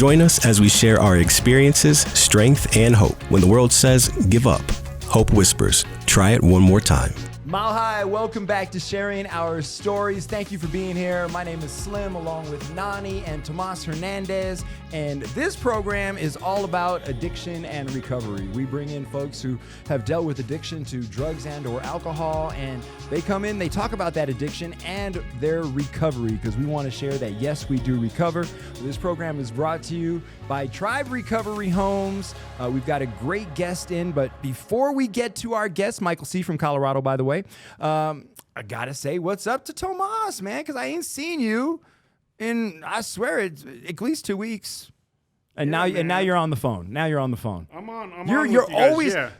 Join us as we share our experiences, strength, and hope. When the world says, give up, hope whispers, try it one more time. Mile High, welcome back to sharing our stories. Thank you for being here. My name is Slim, along with Nani and Tomas Hernandez, and this program is all about addiction and recovery. We bring in folks who have dealt with addiction to drugs and or alcohol, and they come in, they talk about that addiction and their recovery, because we want to share that, yes, we do recover. This program is brought to you by Tribe Recovery Homes. We've got a great guest in, but before we get to our guest, Michael C. from Colorado, by the way, I gotta say what's up to Tomas, man, because I ain't seen you in, I swear, it's at least 2 weeks. And now you're on the phone. Now you're on the phone.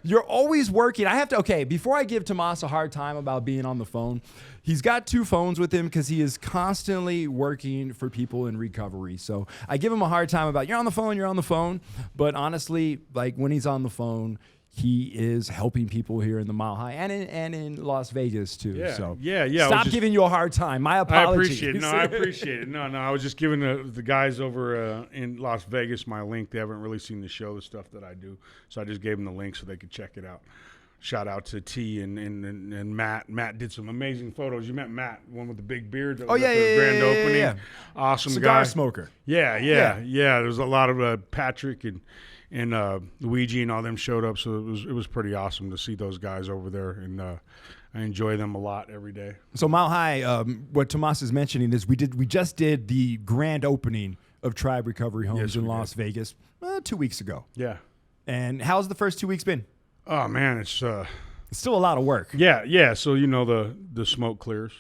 You're always working. I have to, okay, before I give Tomas a hard time about being on the phone, he's got 2 phones with him because he is constantly working for people in recovery. So I give him a hard time about, you're on the phone. But honestly, like when he's on the phone, he is helping people here in the Mile High and in Las Vegas too. Yeah, so yeah. Stop giving you a hard time. My apologies. I appreciate it. No, I was just giving the guys over in Las Vegas my link. They haven't really seen the show, the stuff that I do, so I just gave them the link so they could check it out. Shout out to T and Matt. Matt did some amazing photos. You met Matt, one with the big beard. That was at the grand opening. Yeah. Awesome cigar guy. Smoker. Yeah. There's a lot of Patrick and Luigi and all them showed up, so it was pretty awesome to see those guys over there, and I enjoy them a lot every day. So Mile High, what Tomas is mentioning is we just did the grand opening of Tribe Recovery Homes in Las Vegas 2 weeks ago. Yeah. And how's the first 2 weeks been? Oh man, it's still a lot of work. Yeah. So the smoke clears,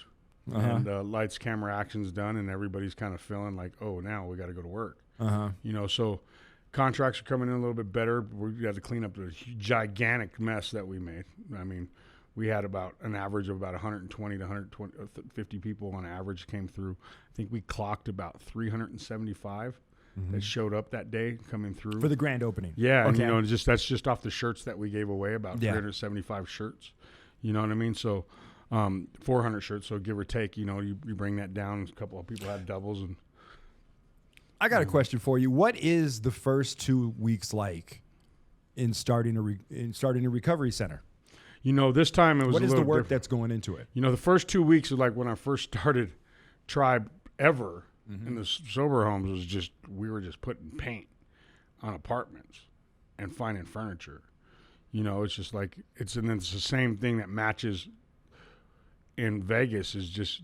and lights, camera, action's done, and everybody's kind of feeling like, oh, now we got to go to work. So. Contracts are coming in a little bit better. We had to clean up the gigantic mess that we made. I mean, we had about an average of about 120 to 150 people on average came through. I think we clocked about 375 that showed up that day coming through. For the grand opening. Yeah, okay. And that's just off the shirts that we gave away, about 375 shirts. You know what I mean? So 400 shirts, so give or take, you bring that down. A couple of people had doubles and I got a question for you. What is the first 2 weeks like in starting a recovery center? This time it was. What is the work that's going into it? The first 2 weeks was like when I first started Tribe ever in the sober homes was we were just putting paint on apartments and finding furniture. It's just like and then it's the same thing that matches in Vegas is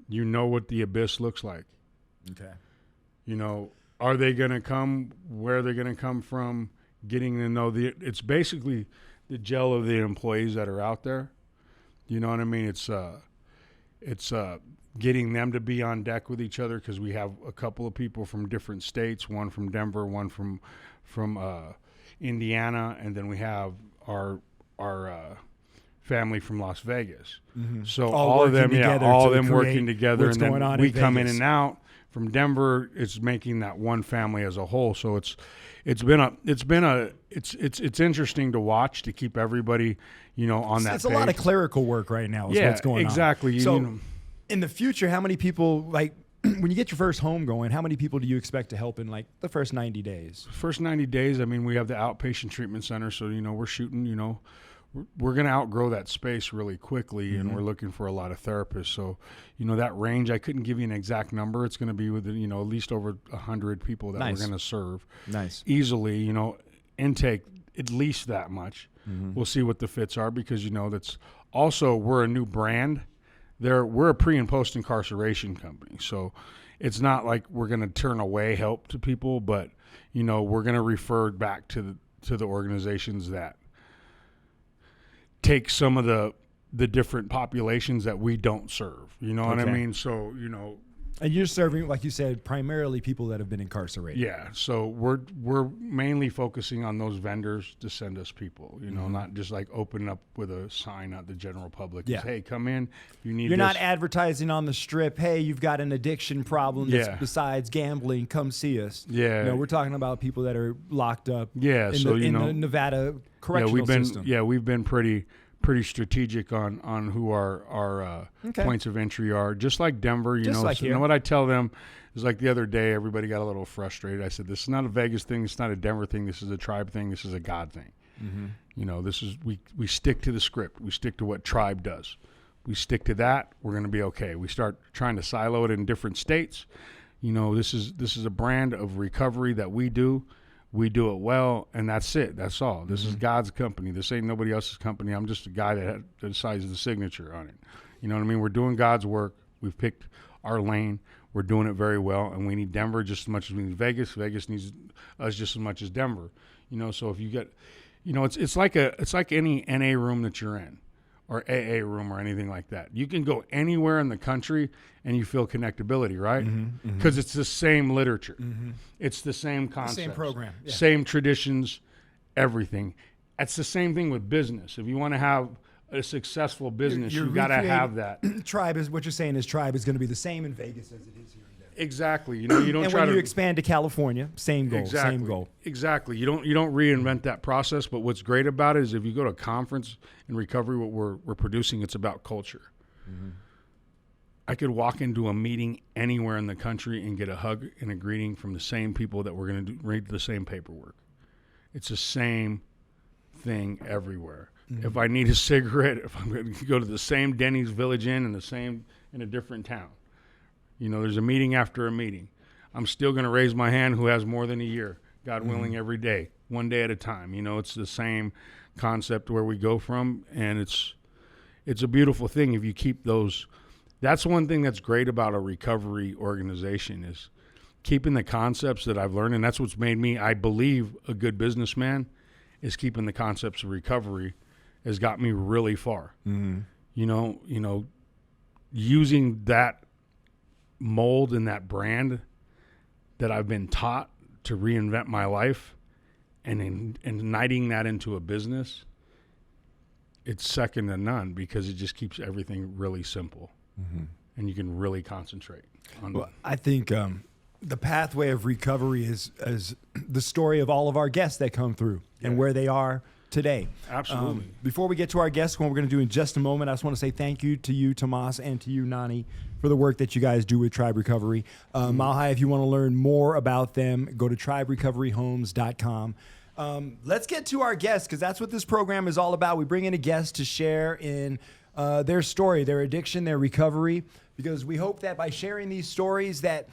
you know what the abyss looks like. Okay. Are they going to come? Where are they going to come from? Getting to know it's basically the gel of the employees that are out there. You know what I mean? It's getting them to be on deck with each other because we have a couple of people from different states, one from Denver, one from Indiana, and then we have our family from Las Vegas. So all of them working together, and then we come in and out. From Denver, it's making that one family as a whole. So it's interesting to watch, to keep everybody, on that. It's a lot of clerical work right now. Is what's going exactly. on. So in the future, how many people, like when you get your first home going, how many people do you expect to help in like the first 90 days? First 90 days, I mean, we have the outpatient treatment center, so we're shooting, we're going to outgrow that space really quickly, and we're looking for a lot of therapists. So, that range, I couldn't give you an exact number. It's going to be within, at least over 100 people that we're going to serve. Nice. Easily, intake at least that much. We'll see what the fits are because, that's also, we're a new brand. We're a pre and post incarceration company. So it's not like we're going to turn away help to people, but, we're going to refer back to the organizations that take some of the different populations that we don't serve. You know what I mean? So, And you're serving, like you said, primarily people that have been incarcerated. Yeah. So we're mainly focusing on those vendors to send us people, not just like open up with a sign out the general public. Yeah. Hey, come in. You're not advertising on the strip. Hey, you've got an addiction problem besides gambling. Come see us. Yeah. No, we're talking about people that are locked up. Yeah. In the Nevada correctional system. Yeah, we've been pretty pretty strategic on who our points of entry are. Just like Denver, you know what I tell them is, like the other day, everybody got a little frustrated. I said, this is not a Vegas thing. It's not a Denver thing. This is a tribe thing. This is a God thing. Mm-hmm. You know, this is, we stick to the script. We stick to what tribe does. We stick to that. We're going to be okay. We start trying to silo it in different states. You know, this is a brand of recovery that we do. We do it well, and that's it. That's all. This is God's company. This ain't nobody else's company. I'm just a guy that decides the signature on it. You know what I mean? We're doing God's work. We've picked our lane. We're doing it very well, and we need Denver just as much as we need Vegas. Vegas needs us just as much as Denver. You know, so if you get, you know, it's like any NA room that you're in, or AA room or anything like that. You can go anywhere in the country and you feel connectability, right? Because it's the same literature. It's the same concept. Same program. Yeah. Same traditions, everything. It's the same thing with business. If you want to have a successful business, you got to have that. Tribe is what you're saying is tribe is going to be the same in Vegas as it is here in Denver. Exactly. You know, you don't and try when to you expand to California, same goal, exactly, same goal. Exactly. You don't reinvent that process, but what's great about it is if you go to a conference in recovery, what we're producing, it's about culture. I could walk into a meeting anywhere in the country and get a hug and a greeting from the same people that we're going to read the same paperwork. It's the same thing everywhere. If I need a cigarette, if I'm going to go to the same Denny's Village Inn in a different town, you know, there's a meeting after a meeting. I'm still going to raise my hand who has more than a year, God willing, every day, one day at a time. You know, it's the same concept where we go from, and it's a beautiful thing if you keep those. That's one thing that's great about a recovery organization is keeping the concepts that I've learned, and that's what's made me, I believe, a good businessman, is keeping the concepts of recovery has got me really far. You know, using that mold and that brand that I've been taught to reinvent my life and igniting that into a business, it's second to none because it just keeps everything really simple and you can really concentrate on Well, I think the pathway of recovery is the story of all of our guests that come through and where they are today. Absolutely. Before we get to our guests, what we're going to do in just a moment, I just want to say thank you to you, Tomas, and to you, Nani, for the work that you guys do with Tribe Recovery. Mile High, if you want to learn more about them, go to triberecoveryhomes.com. Let's get to our guests because that's what this program is all about. We bring in a guest to share in their story, their addiction, their recovery, because we hope that by sharing these stories that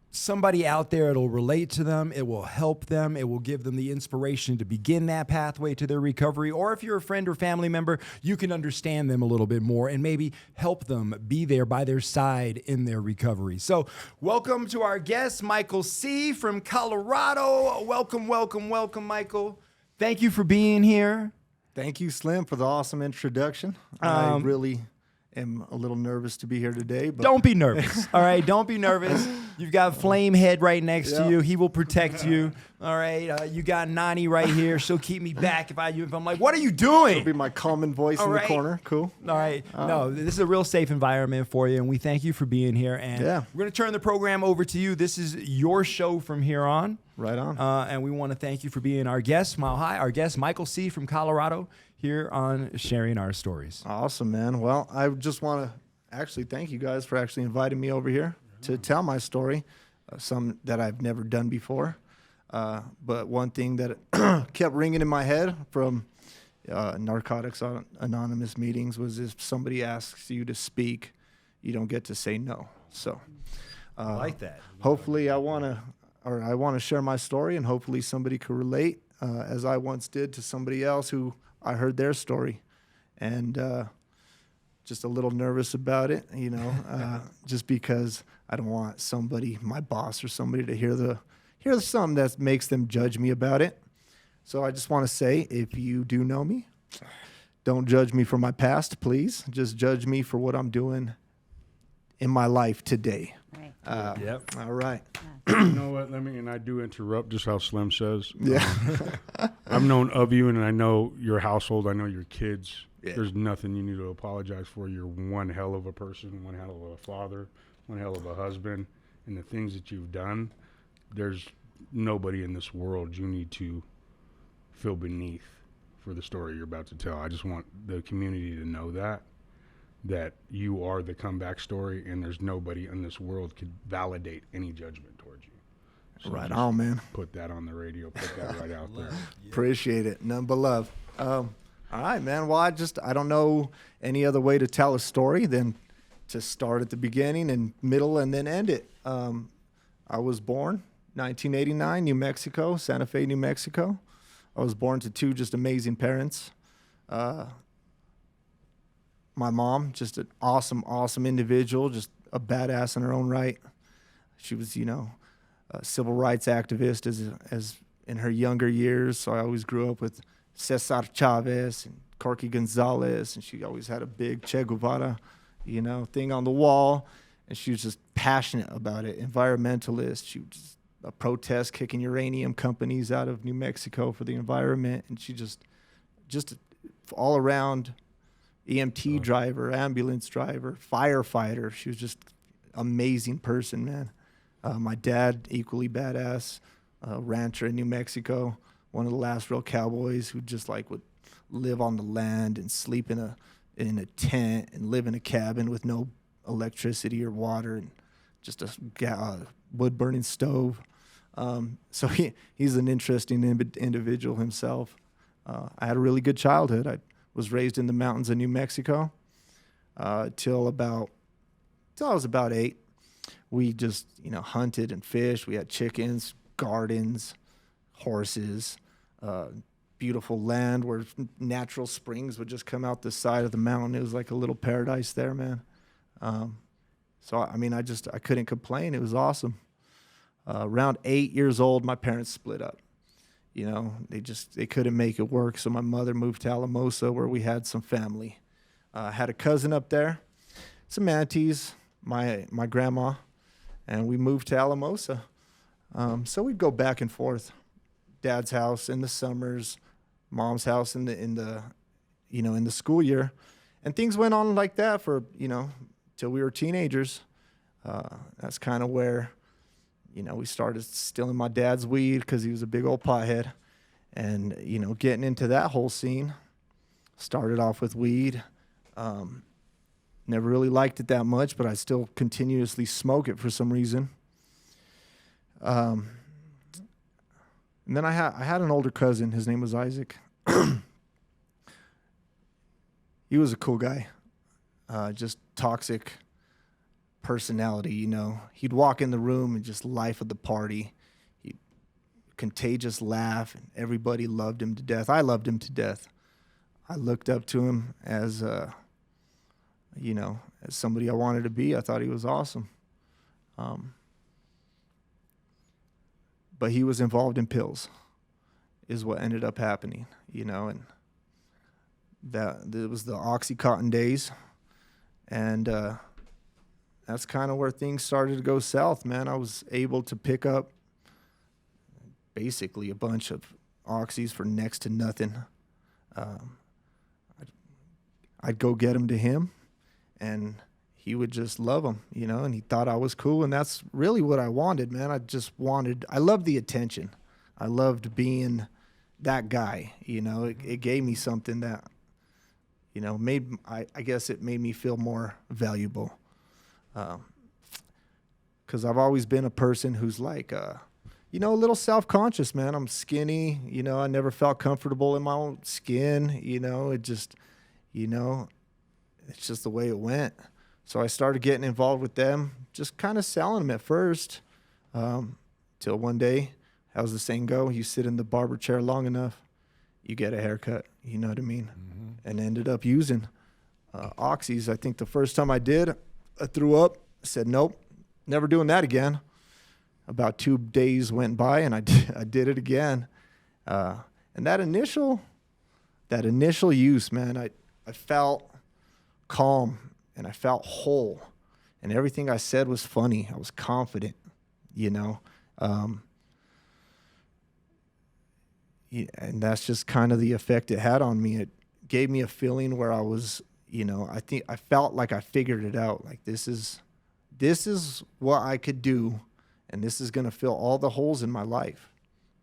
somebody out there, it'll relate to them, it will help them, it will give them the inspiration to begin that pathway to their recovery. Or if you're a friend or family member, you can understand them a little bit more and maybe help them be there by their side in their recovery. So welcome to our guest, Michael C. from Colorado. Welcome, welcome, welcome, Michael. Thank you for being here. Thank you, Slim, for the awesome introduction. I really am a little nervous to be here today. But don't be nervous, all right? Don't be nervous. You've got Flamehead right next to you. He will protect you, all right? You got Nani right here. She'll keep me back if I'm like, what are you doing? It'll be my calming voice in the corner. Cool. All right. No, this is a real safe environment for you, and we thank you for being here. And we're going to turn the program over to you. This is your show from here on. Right on. And we want to thank you for being our guest, Mile High, our guest, Michael C. from Colorado, here on Sharing Our Stories. Awesome, man. Well, I just want to actually thank you guys for actually inviting me over here to tell my story, some that I've never done before. But one thing that kept ringing in my head from Narcotics Anonymous meetings was if somebody asks you to speak, you don't get to say no. So I like that. Hopefully I want to share my story, and hopefully somebody could relate as I once did to somebody else who I heard their story, and just a little nervous about it, you know, just because I don't want somebody, my boss or somebody, to hear something that makes them judge me about it. So I just want to say, if you do know me, don't judge me for my past, please. Just judge me for what I'm doing in my life today. Right. Yep. All right. You know what? And I do interrupt just how Slim says. Yeah. I've known of you, and I know your household. I know your kids. Yeah. There's nothing you need to apologize for. You're one hell of a person, one hell of a father, one hell of a husband. And the things that you've done, there's nobody in this world you need to feel beneath for the story you're about to tell. I just want the community to know that you are the comeback story, and there's nobody in this world could validate any judgment towards you. So Right on, man. Put that on the radio. Put that right out there. Yeah. Appreciate it. None but love. All right, man. Well, I don't know any other way to tell a story than to start at the beginning and middle and then end it. I was born 1989, New Mexico, Santa Fe, New Mexico. I was born to two just amazing parents. My mom, just an awesome individual, just a badass in her own right. She was, a civil rights activist as in her younger years. So I always grew up with Cesar Chavez and Corky Gonzalez, and she always had a big Che Guevara, thing on the wall. And she was just passionate about it, environmentalist. She was a protest kicking uranium companies out of New Mexico for the environment. And she just all around EMT driver, ambulance driver, firefighter. She was just amazing person, man. My dad, equally badass, rancher in New Mexico, one of the last real cowboys who just would live on the land and sleep in a tent and live in a cabin with no electricity or water and just a wood burning stove. So he's an interesting individual himself. I had a really good childhood. I was raised in the mountains of New Mexico till I was about 8. We just, hunted and fished. We had chickens, gardens, horses, beautiful land where natural springs would just come out the side of the mountain. It was like a little paradise there, man. So, I couldn't complain. It was awesome. Around 8 years old, my parents split up. They couldn't make it work. So my mother moved to Alamosa where we had some family. Had a cousin up there, some aunties, my grandma, and we moved to Alamosa. So we'd go back and forth. Dad's house in the summers, mom's house in the school year. And things went on like that for, till we were teenagers. That's kind of where, we started stealing my dad's weed because he was a big old pothead. And, getting into that whole scene. Started off with weed. Never really liked it that much, but I still continuously smoke it for some reason. And then I had an older cousin. His name was Isaac. He was a cool guy. Just toxic personality, He'd walk in the room and just life of the party. Contagious laugh, and everybody loved him to death. I loved him to death. I looked up to him as somebody I wanted to be. I thought he was awesome. But he was involved in pills, is what ended up happening, and that it was the Oxycontin days, and that's kind of where things started to go south, man. I was able to pick up basically a bunch of oxys for next to nothing. I'd go get them to him, and he would just love them, and he thought I was cool, and that's really what I wanted, man. I loved the attention. I loved being that guy, It gave me something that, I guess it made me feel more valuable. Because I've always been a person who's a little self-conscious, man. I'm skinny, I never felt comfortable in my own skin, it just, it's just the way it went. So I started getting involved with them, just kind of selling them at first, till one day, how's the saying go? You sit in the barber chair long enough, you get a haircut, you know what I mean? Mm-hmm. And ended up using oxys. I think the first time I did, I threw up, said, nope, never doing that again. About 2 days went by, and I did it again. And that initial use, man, I felt calm, and I felt whole, and everything I said was funny. I was confident, and that's just kind of the effect it had on me. It gave me a feeling where I was, I felt like I figured it out. Like this is what I could do, and this is going to fill all the holes in my life,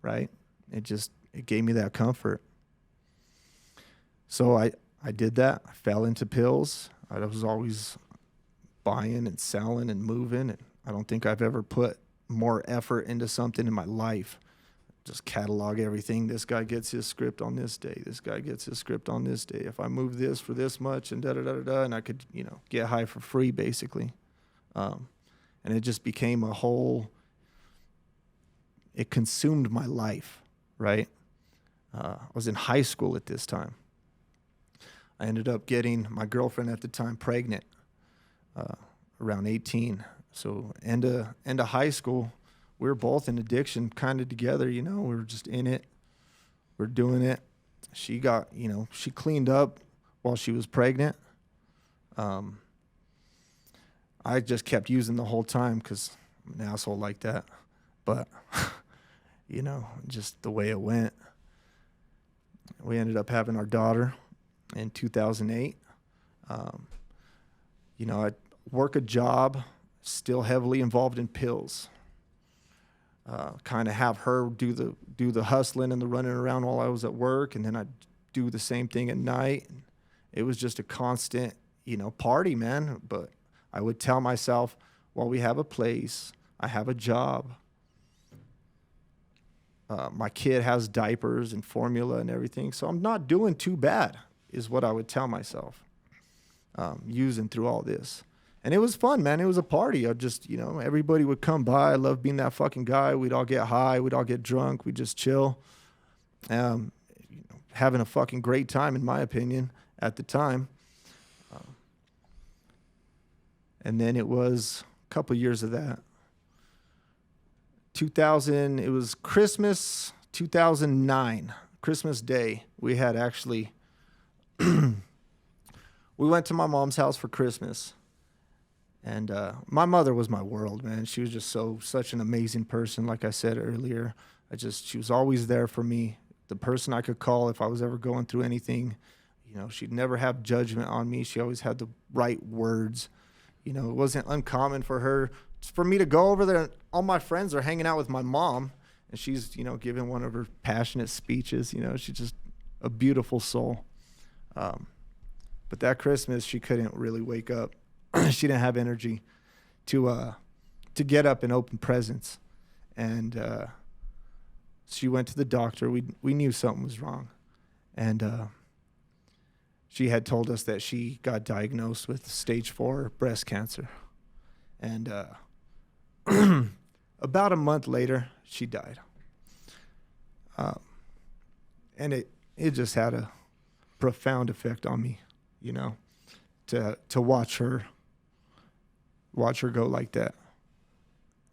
right? It gave me that comfort. So I did that. I fell into pills. I was always buying and selling and moving. And I don't think I've ever put more effort into something in my life. Just catalog everything. This guy gets his script on this day. This guy gets his script on this day. If I move this for this much and da-da-da-da-da, and I could, get high for free, basically. And it just became a whole, it consumed my life, right? I was in high school at this time. I ended up getting my girlfriend at the time pregnant, around 18. So end of high school, we were both in addiction kind of together, we were just in it. We're doing it. She got, she cleaned up while she was pregnant. I just kept using the whole time because I'm an asshole like that. But, just the way it went. We ended up having our daughter in 2008. I'd work a job, still heavily involved in pills. Kind of have her do the hustling and the running around while I was at work, and then I'd do the same thing at night. It was just a constant, party, man. But I would tell myself, well, we have a place, I have a job. My kid has diapers and formula and everything, so I'm not doing too bad, is what I would tell myself, using through all this. And it was fun, man. It was a party. I just, everybody would come by. I loved being that fucking guy. We'd all get high. We'd all get drunk. We'd just chill. Having a fucking great time, in my opinion, at the time. And then it was a couple years of that. 2000, it was Christmas 2009, Christmas Day. We had actually, we went to my mom's house for Christmas. And my mother was my world, man. She was just such an amazing person, like I said earlier. She was always there for me, the person I could call if I was ever going through anything. She'd never have judgment on me. She always had the right words. It wasn't uncommon for me to go over there, and all my friends are hanging out with my mom, and she's, giving one of her passionate speeches. She's just a beautiful soul. But that Christmas, she couldn't really wake up. She didn't have energy to get up and open presents. And she went to the doctor. We knew something was wrong. And she had told us that she got diagnosed with stage 4 breast cancer. And about a month later, she died. And it just had a profound effect on me, to watch her go like that.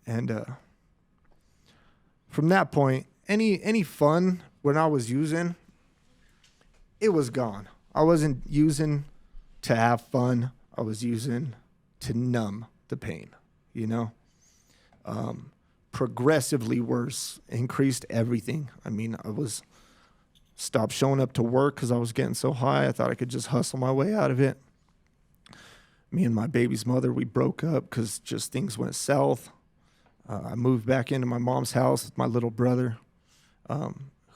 And from that point, any fun when I was using, it was gone. I wasn't using to have fun. I was using to numb the pain, progressively worse, increased everything. I was stopped showing up to work because I was getting so high. I thought I could just hustle my way out of it. Me and my baby's mother, we broke up because just things went south. I moved back into my mom's house with my little brother,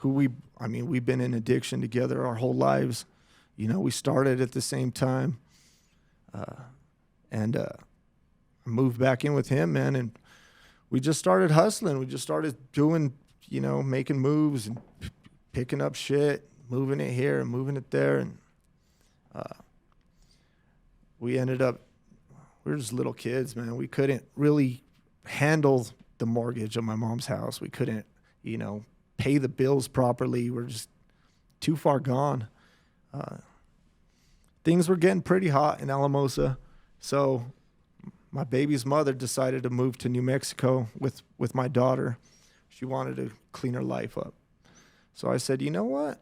we've been in addiction together our whole lives. We started at the same time. And I moved back in with him, man, and we just started hustling. We just started doing, making moves and picking up shit, moving it here and moving it there. And we were just little kids, man. We couldn't really handle the mortgage of my mom's house. We couldn't, pay the bills properly. We're just too far gone. Things were getting pretty hot in Alamosa. So my baby's mother decided to move to New Mexico with my daughter. She wanted to clean her life up. So I said, you know what?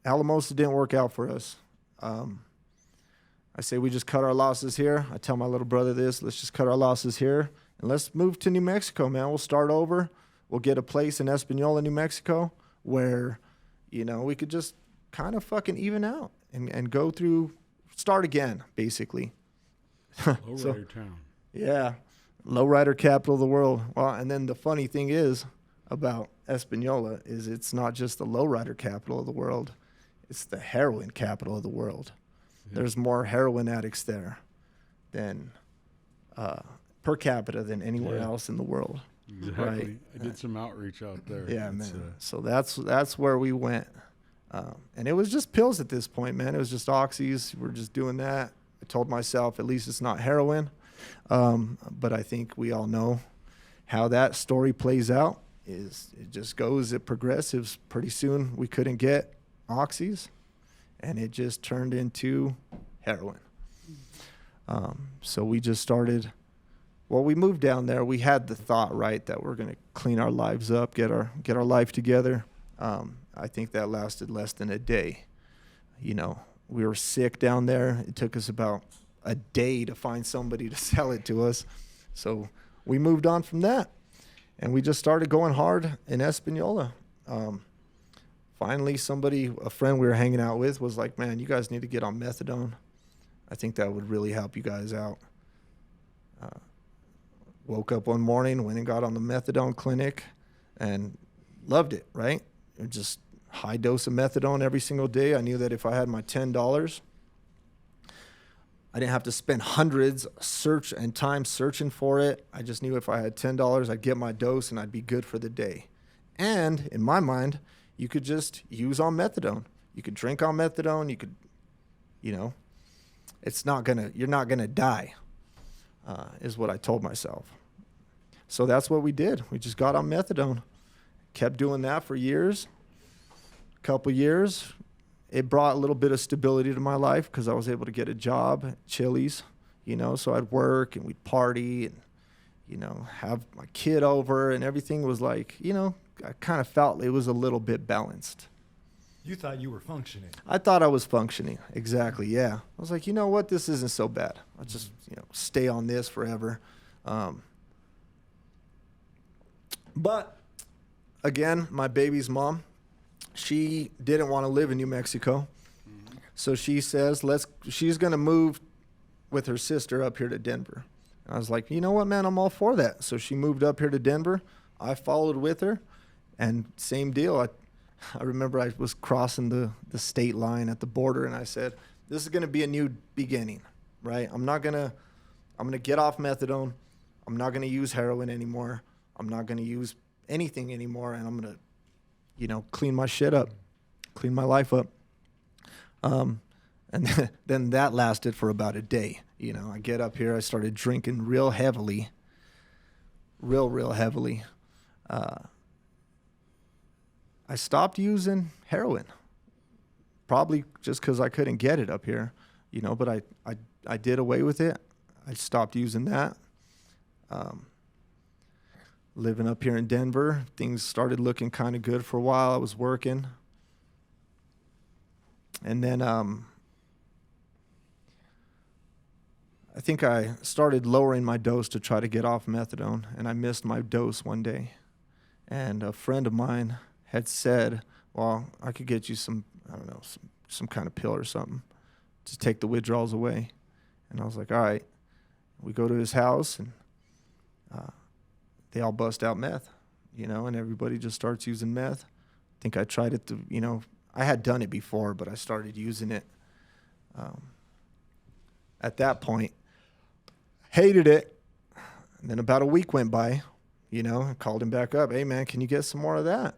Alamosa didn't work out for us. I say we just cut our losses here. I tell my little brother this, let's just cut our losses here and let's move to New Mexico, man. We'll start over. We'll get a place in Espanola, New Mexico, where, we could just kind of fucking even out and go through, start again, basically. Lowrider town. Yeah. Lowrider capital of the world. Well, and then the funny thing is about Espanola is it's not just the lowrider capital of the world. it's the heroin capital of the world. Yeah. There's more heroin addicts there than per capita than anywhere else in the world. Exactly. Right? I did some outreach out there. Yeah, man. So that's where we went. And it was just pills at this point, man. It was just oxys. We're just doing that. I told myself, at least it's not heroin. But I think we all know how that story plays out. Is it just goes, it progresses. Pretty soon we couldn't get oxys, and it just turned into heroin. So we just started. Well, we moved down there. We had the thought, right, that we're going to clean our lives up, get our life together. I think that lasted less than a day. You know, we were sick down there. It took us about a day to find somebody to sell it to us. So we moved on from that, and we just started going hard in Espanola. Finally, a friend we were hanging out with was like, man, you guys need to get on methadone. I think that would really help you guys out. Woke up one morning, went and got on the methadone clinic, and loved it, right? Just high dose of methadone every single day. I knew that if I had my $10, I didn't have to spend hundreds time searching for it. I just knew if I had $10, I'd get my dose and I'd be good for the day. And in my mind, you could just use on methadone. You could drink on methadone. You could, you're not gonna die, is what I told myself. So that's what we did. We just got on methadone, kept doing that for years, couple years. It brought a little bit of stability to my life because I was able to get a job at Chili's, so I'd work and we'd party and, have my kid over, and everything was like, I kind of felt it was a little bit balanced. You thought you were functioning. I thought I was functioning. Exactly. Yeah. I was like, you know what? This isn't so bad. I'll just, stay on this forever. But again, my baby's mom, she didn't want to live in New Mexico. Mm-hmm. So she says, she's going to move with her sister up here to Denver. And I was like, you know what, man, I'm all for that. So she moved up here to Denver. I followed with her, and same deal. I remember I was crossing the state line at the border, and I said, this is going to be a new beginning, right? I'm going to get off methadone. I'm not going to use heroin anymore. I'm not going to use anything anymore, and I'm going to, clean my shit up, clean my life up. And then that lasted for about a day. I get up here, I started drinking real heavily, real heavily. I stopped using heroin, probably just because I couldn't get it up here, but I did away with it. I stopped using that. Living up here in Denver, things started looking kind of good for a while. I was working. And then I think I started lowering my dose to try to get off methadone, and I missed my dose one day. And a friend of mine had said, well, I could get you some kind of pill or something to take the withdrawals away. And I was like, all right. We go to his house, and they all bust out meth, and everybody just starts using meth. I think I tried it I had done it before, but I started using it. At that point, hated it. And then about a week went by, I called him back up. Hey, man, can you get some more of that?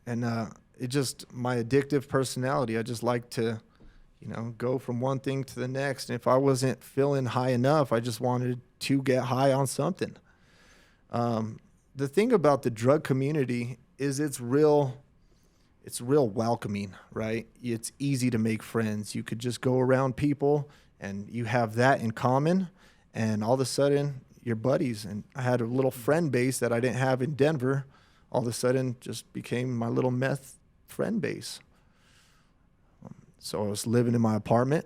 And my addictive personality, I just like to, go from one thing to the next. And if I wasn't feeling high enough, I just wanted to get high on something. The thing about the drug community is it's real welcoming, right? It's easy to make friends. You could just go around people and you have that in common, and all of a sudden you're buddies. And I had a little friend base that I didn't have in Denver. All of a sudden just became my little meth friend base. So I was living in my apartment,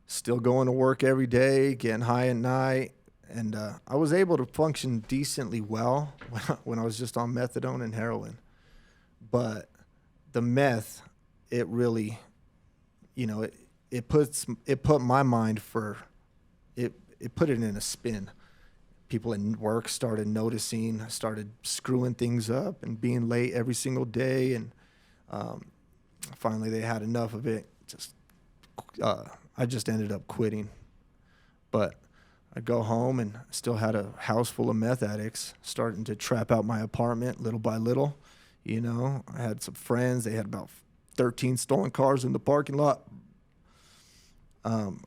still going to work every day, getting high at night. And I was able to function decently well when I was just on methadone and heroin. But the meth, it really, it put my mind it put it in a spin. People at work started noticing, started screwing things up and being late every single day. And finally they had enough of it. I just ended up quitting. But I go home and still had a house full of meth addicts starting to trap out my apartment little by little. You know, I had some friends. They had about 13 stolen cars in the parking lot.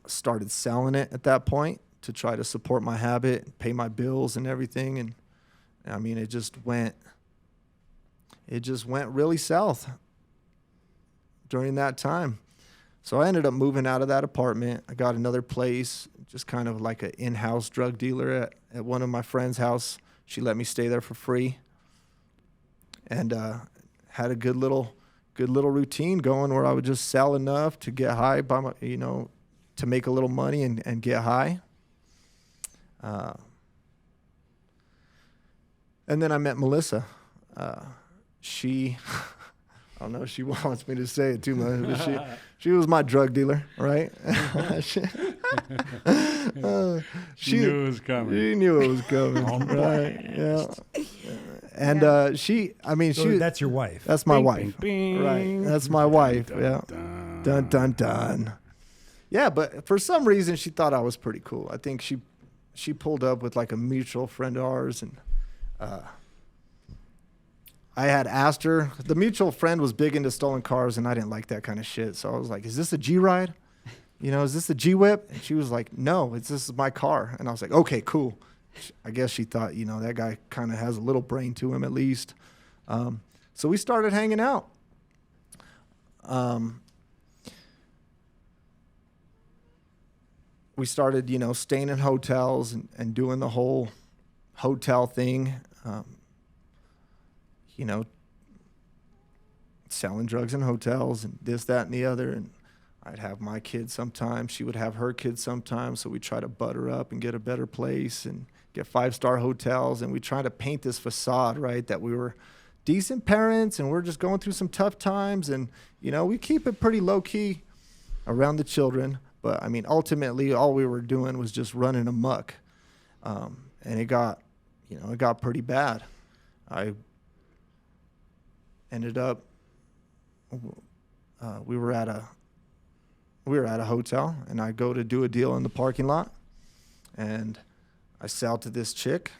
Started selling it at that point to try to support my habit, pay my bills and everything. And I mean, it just went really south during that time. So I ended up moving out of that apartment. I got another place, just kind of like an in-house drug dealer at one of my friend's house. She let me stay there for free, and had a good little routine going where I would just sell enough to get high to make a little money and get high. And then I met Melissa. She, I don't know if she wants me to say it too much, but she was my drug dealer, right? She knew it was coming. She knew it was coming, right? Yeah. And that's your wife. That's my Bing, wife, bing, bing. right? That's my wife. Dun, Yeah. dun. Dun dun dun. Yeah, but for some reason she thought I was pretty cool. I think she pulled up with like a mutual friend of ours, and I had asked her. The mutual friend was big into stolen cars, and I didn't like that kind of shit. So I was like, "Is this a G ride? Is this a G whip?" And she was like, "No, this is my car." And I was like, "Okay, cool." I guess she thought, that guy kind of has a little brain to him at least. So we started hanging out. We started, staying in hotels and doing the whole hotel thing, selling drugs in hotels and this, that, and the other. And I'd have my kids sometimes. She would have her kids sometimes. So we try to butter up and get a better place and get 5-star hotels. And we try to paint this facade, right, that we were decent parents and we're just going through some tough times. And, we keep it pretty low key around the children. But I mean, ultimately, all we were doing was just running amok, and it got pretty bad. I ended up, we were at a hotel, and I go to do a deal in the parking lot, and I sell to this chick.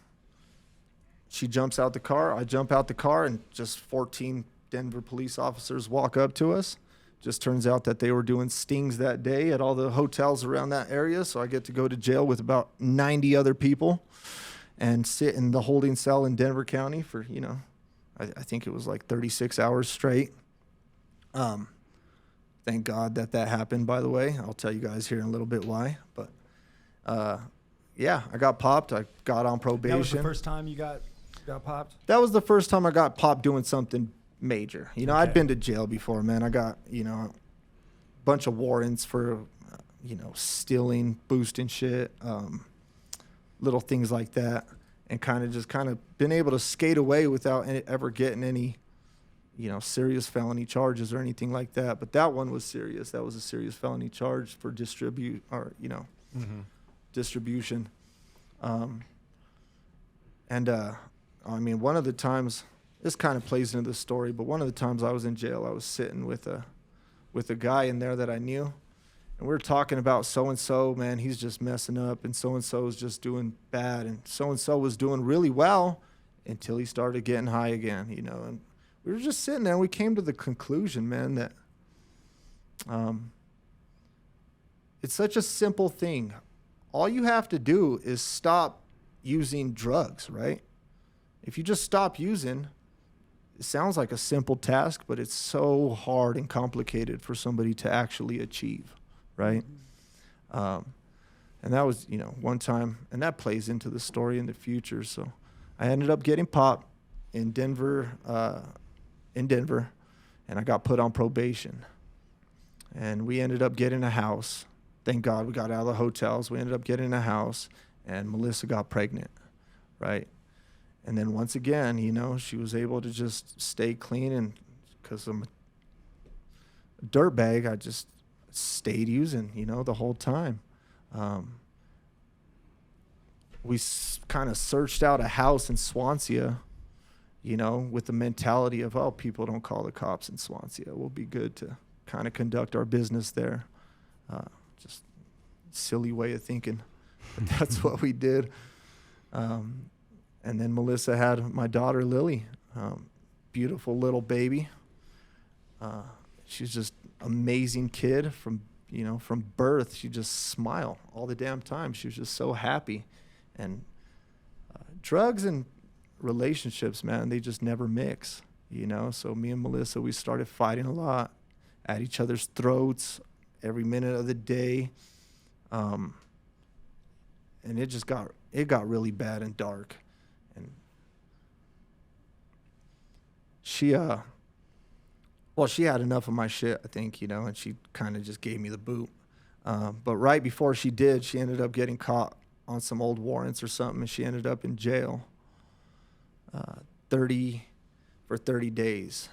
She jumps out the car. I jump out the car, and just 14 Denver police officers walk up to us. Just turns out that they were doing stings that day at all the hotels around that area. So I get to go to jail with about 90 other people and sit in the holding cell in Denver County for, I think it was like 36 hours straight. Thank God that happened, by the way. I'll tell you guys here in a little bit why. But, yeah, I got popped. I got on probation. That was the first time you got popped? That was the first time I got popped doing something major. Okay. I'd been to jail before, man. I got, a bunch of warrants for, stealing, boosting shit, little things like that, and kind of been able to skate away without ever getting any, serious felony charges or anything like that. But that one was serious. That was a serious felony charge for distribution. One of the times, this kind of plays into the story, but one of the times I was in jail, I was sitting with a guy in there that I knew, and we were talking about so-and-so, man, he's just messing up, and so-and-so is just doing bad, and so-and-so was doing really well until he started getting high again, and we were just sitting there, and we came to the conclusion, man, that it's such a simple thing. All you have to do is stop using drugs, right? If you just stop using, it sounds like a simple task, but it's so hard and complicated for somebody to actually achieve, right? And that was, one time, and that plays into the story in the future. So I ended up getting popped in Denver, and I got put on probation. And we ended up getting a house. Thank God we got out of the hotels. We ended up getting a house, and Melissa got pregnant, right? And then once again, she was able to just stay clean, and because I'm a dirtbag, I just stayed using, the whole time. We kind of searched out a house in Swansea, with the mentality of, oh, people don't call the cops in Swansea. We'll be good to kind of conduct our business there. Just silly way of thinking, but that's what we did. And then Melissa had my daughter, Lily, beautiful little baby. She's just amazing kid from birth. She just smiled all the damn time. She was just so happy. And drugs and relationships, man, they just never mix, So me and Melissa, we started fighting a lot at each other's throats every minute of the day. And it got really bad and dark. And she had enough of my shit, I think, and she kind of just gave me the boot. But right before she did, she ended up getting caught on some old warrants or something, and she ended up in jail 30 days.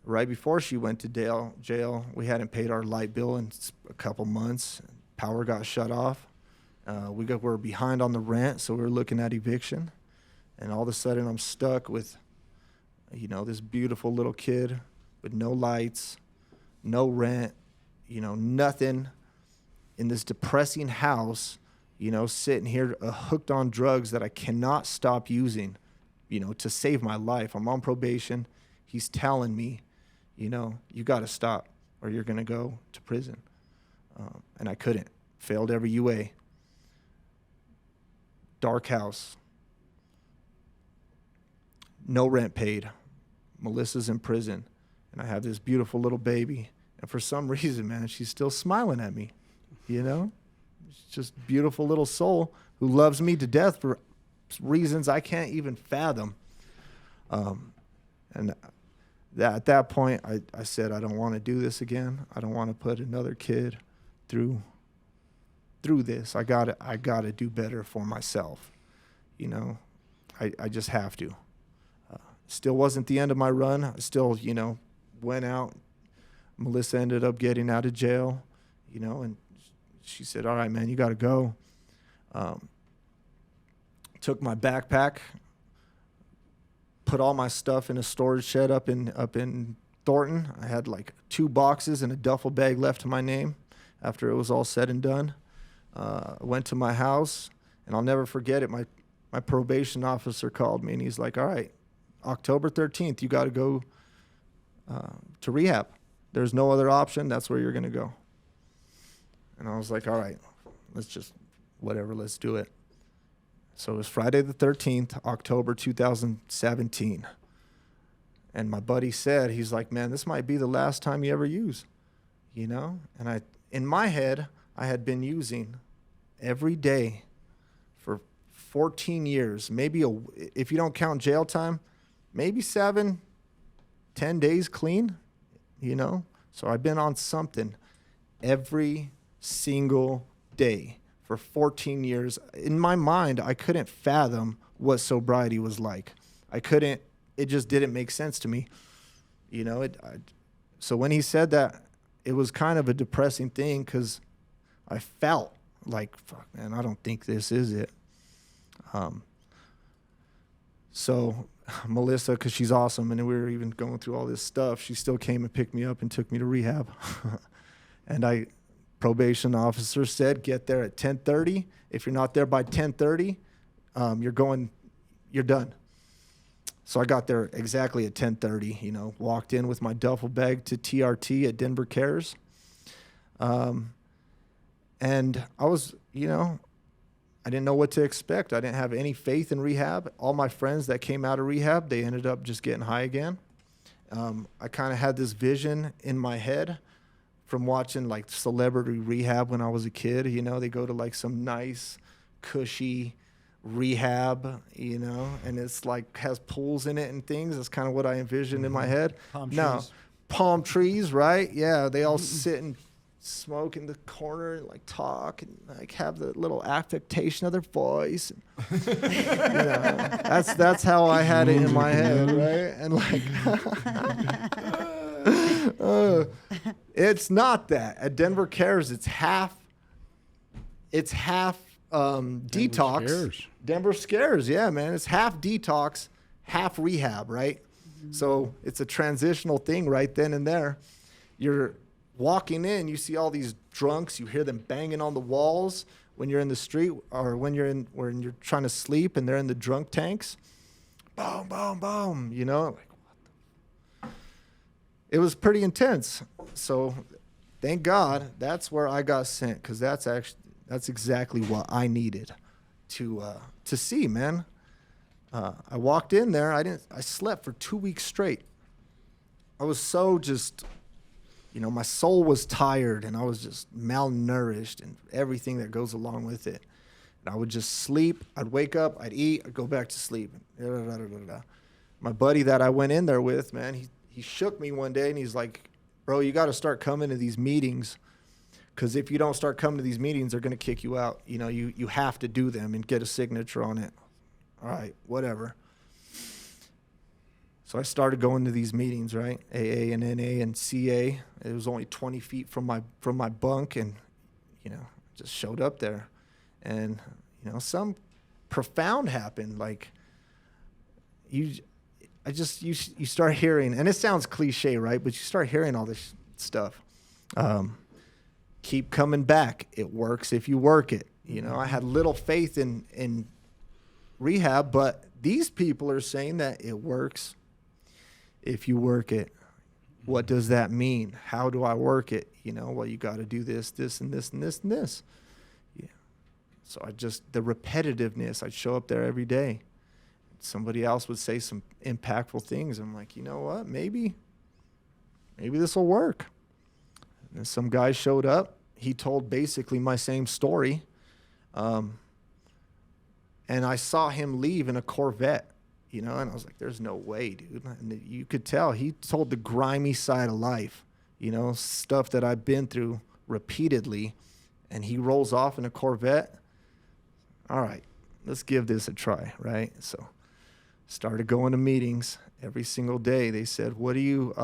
Right before she went to jail, we hadn't paid our light bill in a couple months. Power got shut off. We were behind on the rent, so we were looking at eviction. And all of a sudden, I'm stuck with, this beautiful little kid with no lights, no rent, nothing, in this depressing house, sitting here hooked on drugs that I cannot stop using, to save my life. I'm on probation. He's telling me, you got to stop or you're going to go to prison. And I couldn't. Failed every UA. Dark house. No rent paid. Melissa's in prison. And I have this beautiful little baby. And for some reason, man, she's still smiling at me. It's just beautiful little soul who loves me to death for reasons I can't even fathom. And at that point, I said, I don't want to do this again. I don't want to put another kid through this. I gotta do better for myself. I just have to. Still wasn't the end of my run. I still, went out. Melissa ended up getting out of jail, and she said, all right, man, you got to go. Took my backpack, put all my stuff in a storage shed up in Thornton. I had like 2 boxes and a duffel bag left to my name after it was all said and done. Went to my house, and I'll never forget it. My probation officer called me, and he's like, all right, October 13th, you got to go to rehab. There's no other option. That's where you're going to go. And I was like, all right, let's do it. So it was Friday the 13th, October 2017. And my buddy said, he's like, man, this might be the last time you ever use, And in my head, I had been using every day for 14 years, maybe if you don't count jail time, maybe 7-10 days clean, So I've been on something every single day for 14 years. In my mind, I couldn't fathom what sobriety was like. It just didn't make sense to me. So when he said that, it was kind of a depressing thing because I felt like, fuck, man, I don't think this is it. So Melissa, because she's awesome, and we were even going through all this stuff, she still came and picked me up and took me to rehab. And probation officer said, get there at 10:30. If you're not there by 10:30, you're done. So I got there exactly at 10:30, walked in with my duffel bag to TRT at Denver Cares. And I was, I didn't know what to expect. I didn't have any faith in rehab. All my friends that came out of rehab, they ended up just getting high again. I kind of had this vision in my head from watching like Celebrity Rehab when I was a kid. They go to like some nice, cushy rehab, and it's like has pools in it and things. That's kind of what I envisioned in my head. Palm trees, right? Yeah, they all sit and smoke in the corner and like talk and like have the little affectation of their voice. That's how I had it in my head, right? And like, it's not that. At Denver Cares, it's half detox. Scares. Denver Scares, yeah, man. It's half detox, half rehab, right? So it's a transitional thing right then and there. You're walking in, you see all these drunks, you hear them banging on the walls when you're in the street, or when you're trying to sleep and they're in the drunk tanks. Boom, boom, boom, you know? Like, what the? It was pretty intense. So thank God that's where I got sent, because that's exactly what I needed to see, man. I walked in there. I slept for 2 weeks straight. I was so just, my soul was tired, and I was just malnourished and everything that goes along with it. And I would just sleep. I'd wake up. I'd eat. I'd go back to sleep. My buddy that I went in there with, man, he shook me one day, and he's like, bro, you got to start coming to these meetings, because if you don't start coming to these meetings, they're going to kick you out. You have to do them and get a signature on it. All right, whatever. So I started going to these meetings, right? AA and NA and CA. It was only 20 feet from my bunk, and just showed up there, and some profound happened. Like you start hearing, and it sounds cliche, right? But you start hearing all this stuff. Keep coming back. It works if you work it. I had little faith in rehab, but these people are saying that it works if you work it. What does that mean? How do I work it? Well, you got to do this, and this, and this, and this. Yeah. So the repetitiveness, I'd show up there every day. Somebody else would say some impactful things. I'm like, you know what? Maybe this will work. And some guy showed up. He told basically my same story. And I saw him leave in a Corvette, and I was like, there's no way, dude. And you could tell he told the grimy side of life, stuff that I've been through repeatedly. And he rolls off in a Corvette. All right, let's give this a try, right? So started going to meetings every single day. They said, what do you,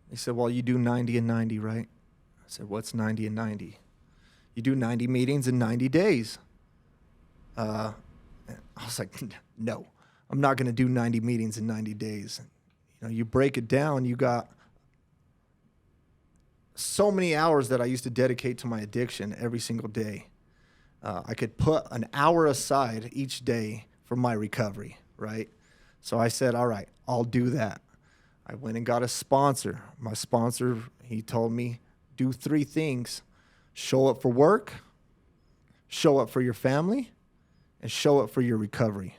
they said, well, you do 90 and 90, right? I said, what's 90 and 90? You do 90 meetings in 90 days. I was like, no, I'm not going to do 90 meetings in 90 days. You break it down, you got so many hours that I used to dedicate to my addiction every single day. I could put an hour aside each day for my recovery, right? So I said, all right, I'll do that. I went and got a sponsor. My sponsor, he told me, do 3 things. Show up for work, show up for your family, and show up for your recovery,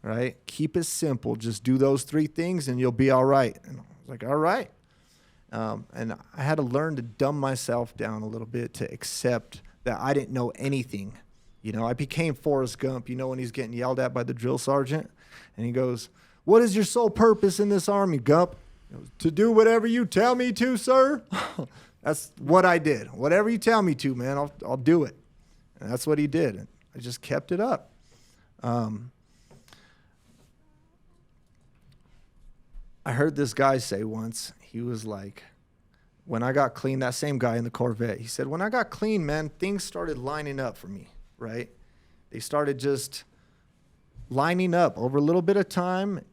right? Keep it simple. Just do those 3 things and you'll be all right. And I was like, all right. And I had to learn to dumb myself down a little bit to accept that I didn't know anything. I became Forrest Gump, when he's getting yelled at by the drill sergeant. And he goes, what is your sole purpose in this army, Gump? To do whatever you tell me to, sir. That's what I did. Whatever you tell me to, man, I'll do it. And that's what he did. And I just kept it up. I heard this guy say once, he was like, when I got clean, that same guy in the Corvette, he said, when I got clean, man, things started lining up for me, right? They started just lining up over a little bit of time,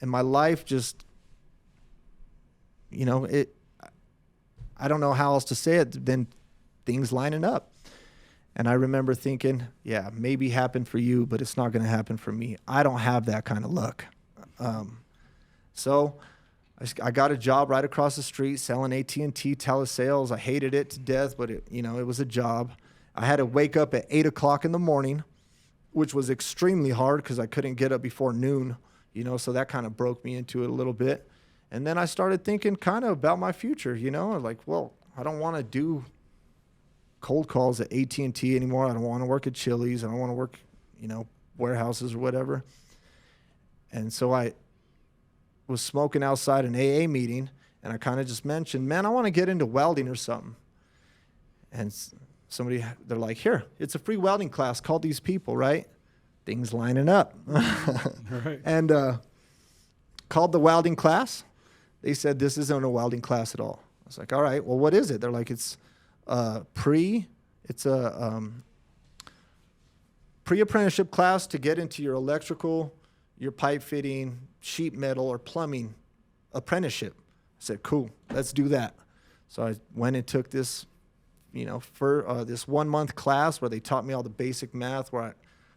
and my life just, I don't know how else to say it than things lining up. And I remember thinking, yeah, maybe happened for you, but it's not going to happen for me. I don't have that kind of luck. So I got a job right across the street selling AT&T telesales. I hated it to death, but it was a job. I had to wake up at 8 o'clock in the morning, which was extremely hard because I couldn't get up before noon, so that kind of broke me into it a little bit. And then I started thinking kind of about my future, like, well, I don't want to do cold calls at AT&T anymore. I don't want to work at Chili's. I don't want to work, warehouses or whatever. And so I was smoking outside an AA meeting, and I kind of just mentioned, man, I want to get into welding or something. And they're like, here, it's a free welding class. Call these people, right? Things lining up. Right. And called the welding class. They said, this isn't a welding class at all. I was like, all right, well, what is it? They're like, it's pre-apprenticeship class to get into your electrical, your pipe fitting, sheet metal, or plumbing apprenticeship. I said, cool, let's do that. So I went and took this, for this 1 month class where they taught me all the basic math, where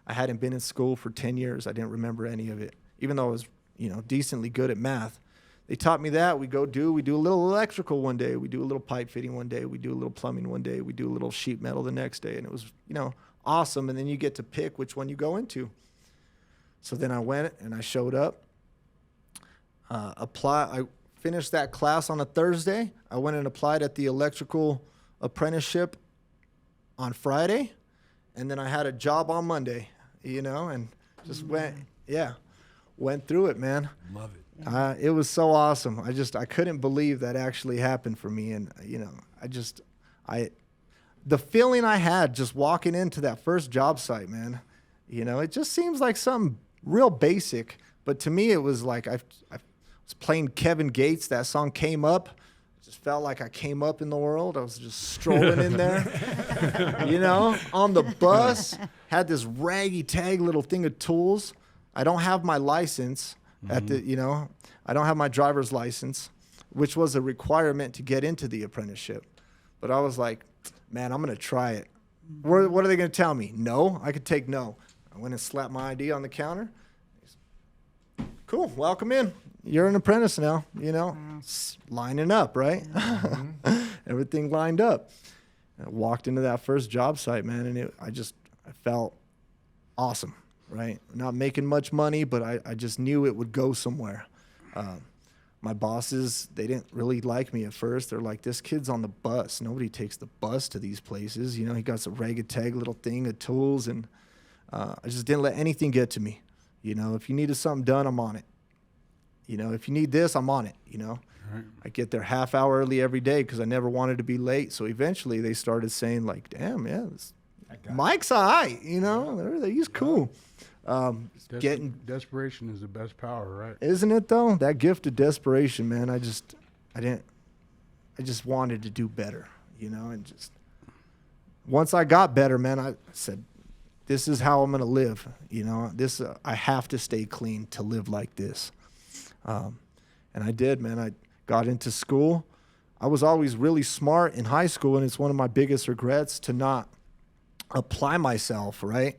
I hadn't been in school for 10 years. I didn't remember any of it, even though I was, decently good at math. They taught me that. We do a little electrical one day. We do a little pipe fitting one day. We do a little plumbing one day. We do a little sheet metal the next day. And it was, awesome. And then you get to pick which one you go into. So then I went and I showed up. I finished that class on a Thursday. I went and applied at the electrical apprenticeship on Friday. And then I had a job on Monday, and just went through it, man. Love it. It was so awesome. I couldn't believe that actually happened for me. And, the feeling I had just walking into that first job site, man, it just seems like something real basic. But to me, it was like I was playing Kevin Gates. That song Came Up. It just felt like I came up in the world. I was just strolling in there, on the bus, had this raggy tag little thing of tools. I don't have my license. I don't have my driver's license, which was a requirement to get into the apprenticeship. But I was like, man, I'm going to try it. What are they going to tell me? No? I could take no. I went and slapped my ID on the counter. Cool, welcome in. You're an apprentice now, lining up, right? Mm-hmm. Everything lined up. And I walked into that first job site, man, and I felt awesome. Right? Not making much money, but I just knew it would go somewhere. My bosses, they didn't really like me at first. They're like, this kid's on the bus. Nobody takes the bus to these places. He got some ragged tag little thing of tools, and I just didn't let anything get to me. If you needed something done, I'm on it. If you need this, I'm on it, Right. I get there half hour early every day because I never wanted to be late. So eventually they started saying like, damn, yeah, Mike's all right, he's cool. Desperation is the best power, right? Isn't it though? That gift of desperation, man. I just wanted to do better, and just once I got better, man, I said, this is how I'm going to live. I have to stay clean to live like this. And I did, man. I got into school. I was always really smart in high school, and it's one of my biggest regrets to not apply myself, right?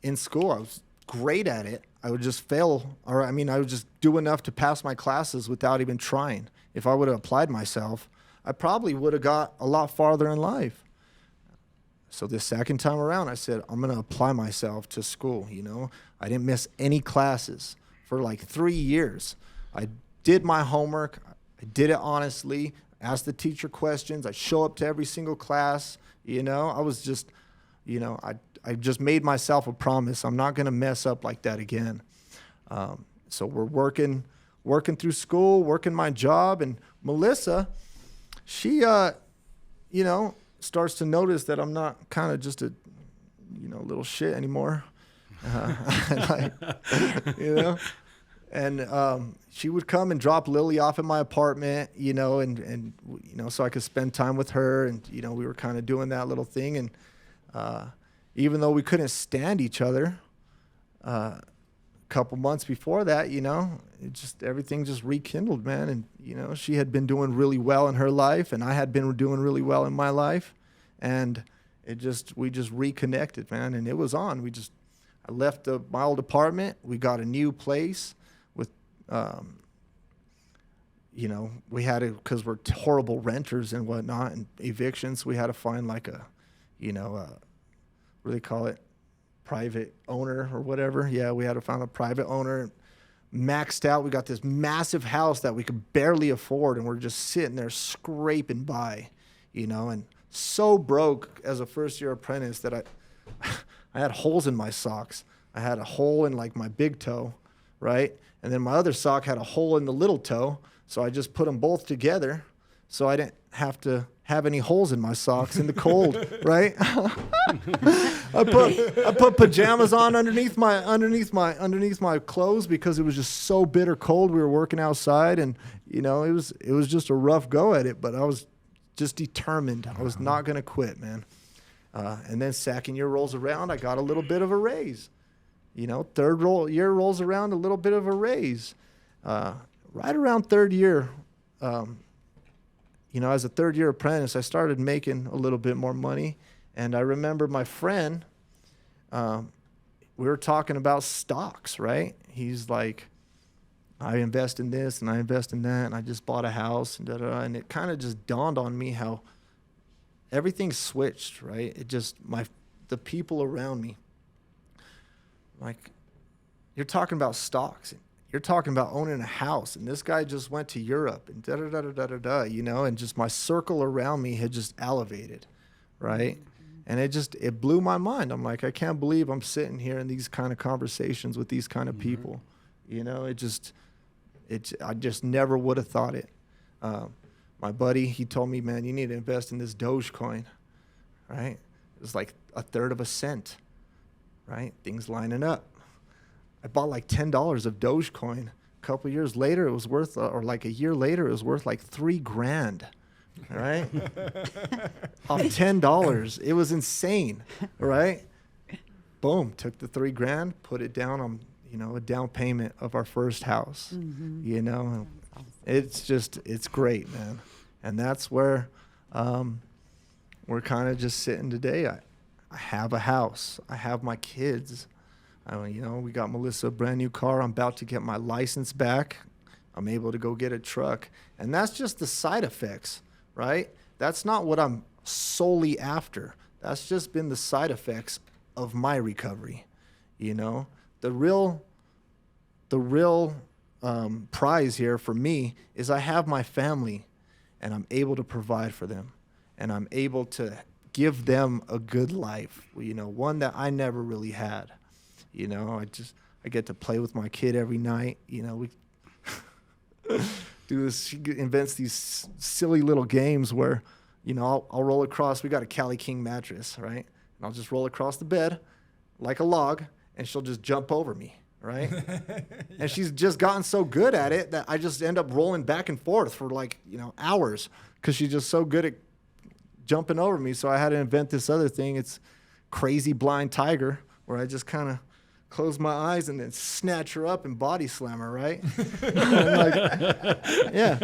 In school, I was great at it. I would just fail, I would just do enough to pass my classes without even trying. If I would have applied myself, I probably would have got a lot farther in life. So this second time around, I said, I'm going to apply myself to school, I didn't miss any classes for like 3 years. I did my homework. I did it honestly. Asked the teacher questions. I show up to every single class. I was just, I just made myself a promise. I'm not going to mess up like that again. So we're working through school, working my job. And Melissa, she, starts to notice that I'm not kind of just a, little shit anymore. And she would come and drop Lily off at my apartment, and so I could spend time with her. And, we were kind of doing that little thing. And even though we couldn't stand each other, a couple months before that, everything just rekindled, man. And, she had been doing really well in her life, and I had been doing really well in my life. And we just reconnected, man. And it was on. I left my old apartment. We got a new place with, we had to, because we're horrible renters and whatnot and evictions, we had to find like a, what do they call it? Private owner or whatever. Yeah, we had to find a private owner. Maxed out. We got this massive house that we could barely afford, and we're just sitting there scraping by, and so broke as a first-year apprentice that I had holes in my socks. I had a hole in like my big toe, right? And then my other sock had a hole in the little toe. So I just put them both together so I didn't have to have any holes in my socks in the cold, right? I put pajamas on underneath my clothes because it was just so bitter cold. We were working outside, and it was just a rough go at it, but I was just determined. I was not going to quit, man. And then second year rolls around, I got a little bit of a raise. You know, year rolls around, a little bit of a raise. Right around third year, you know, as a third year apprentice, I started making a little bit more money. And I remember my friend, we were talking about stocks, right? He's like, I invest in this and I invest in that, and I just bought a house and da-da-da. And it kind of just dawned on me how everything switched, right? It just, the people around me, like, you're talking about stocks. You're talking about owning a house, and this guy just went to Europe and da-da-da-da-da-da, you know, and just my circle around me had just elevated, right? And it blew my mind. I'm like, I can't believe I'm sitting here in these kind of conversations with these kind of people. You know, I just never would have thought it. My buddy, he told me, man, you need to invest in this Dogecoin, right? It was like a third of a cent, right? Things lining up. I bought like $10 of Dogecoin. A couple of years later, it was worth, or like a year later, it was worth like $3,000. All right. Off $10. It was insane. Right. Boom. Took the $3,000, put it down on, you know, a down payment of our first house. You know, it's great, man. And that's where we're kind of just sitting today. I have a house. I have my kids. You know, we got Melissa a brand new car. I'm about to get my license back. I'm able to go get a truck. And that's just the side effects. Right? That's not what I'm solely after. That's just been the side effects of my recovery. You know, the real prize here for me is I have my family, and I'm able to provide for them, and I'm able to give them a good life. You know, one that I never really had. You know, I get to play with my kid every night. You know, we do this. She invents these silly little games where, you know, I'll roll across. We got a Cali King mattress, right? And I'll just roll across the bed like a log, and she'll just jump over me, right? Yeah. And she's just gotten so good at it that I just end up rolling back and forth for like, you know, hours, because she's just so good at jumping over me. So I had to invent this other thing. It's Crazy Blind Tiger, where I just kind of close my eyes and then snatch her up and body slam her, right? And like, yeah.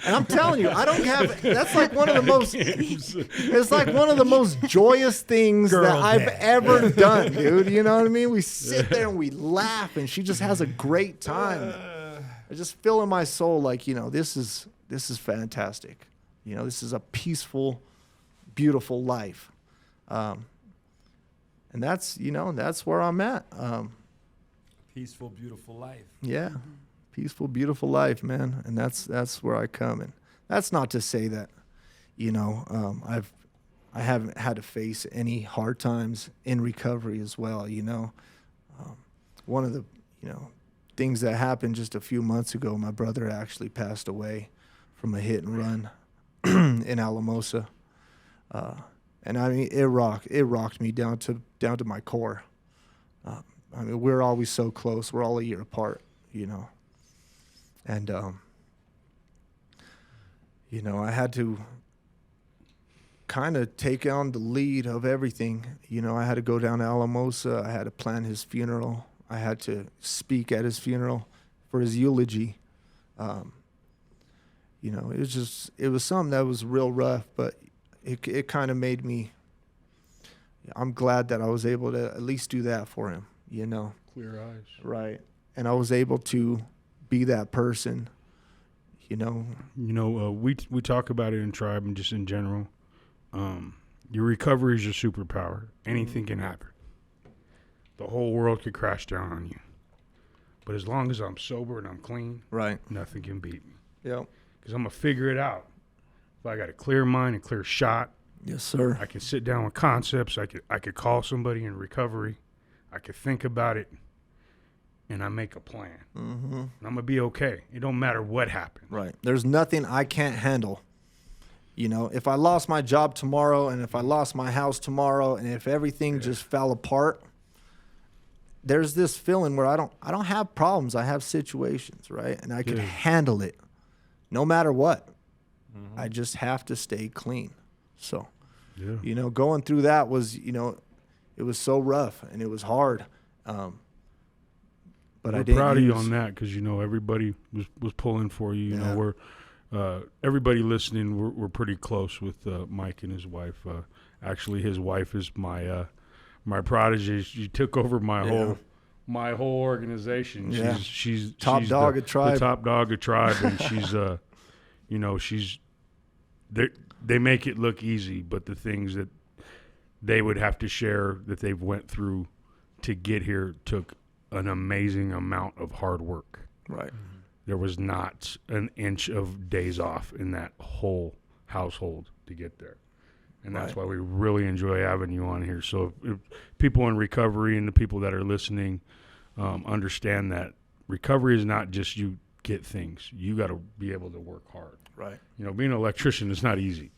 And I'm telling you, I don't have, that's like one of the most, it's like one of the most joyous things that I've ever done, dude. You know what I mean? We sit there and we laugh, and she just has a great time. I just feel in my soul like, you know, this is fantastic. You know, this is a peaceful, beautiful life. And that's, you know, that's where I'm at. Peaceful, beautiful life. Yeah. Peaceful, beautiful life, man. And that's where I come. And that's not to say that, you know, I haven't had to face any hard times in recovery as well. You know, one of the, you know, things that happened just a few months ago, my brother actually passed away from a hit and run in Alamosa. And I mean, it rocked me down to my core. I mean, we're always so close. We're all a year apart, you know. And, you know, I had to kind of take on the lead of everything. You know, I had to go down to Alamosa. I had to plan his funeral. I had to speak at his funeral for his eulogy. You know, it was something that was real rough, but it kind of made me, I'm glad that I was able to at least do that for him, you know. Clear eyes. Right. And I was able to be that person, you know. You know, we talk about it in Tribe and just in general. Your recovery is your superpower. Anything can happen. The whole world could crash down on you. But as long as I'm sober and I'm clean, right, nothing can beat me. Yep. Because I'm going to figure it out. If I got a clear mind and clear shot, yes, sir. I can sit down with concepts. I could call somebody in recovery. I could think about it, and I make a plan. Mm-hmm. And I'm going to be okay. It don't matter what happens. Right. There's nothing I can't handle. You know, if I lost my job tomorrow, and if I lost my house tomorrow, and if everything just fell apart, there's this feeling where I don't have problems. I have situations, right? And I could handle it no matter what. Mm-hmm. I just have to stay clean. So Yeah. You know, going through that was, you know, it was so rough and it was hard. But we're proud of you on that, because, you know, everybody was pulling for you. You know, everybody listening, we're pretty close with Mike and his wife. Actually, his wife is my protege. She took over my whole organization. Yeah. She's top dog of tribe. The top dog of tribe, and she's you know, they make it look easy, but the things that they would have to share that they've went through to get here took an amazing amount of hard work. Right. There was not an inch of days off in that whole household to get there. And that's why we really enjoy having you on here. So if people in recovery and the people that are listening understand that recovery is not just you get things. You got to be able to work hard. Right. You know, being an electrician is not easy.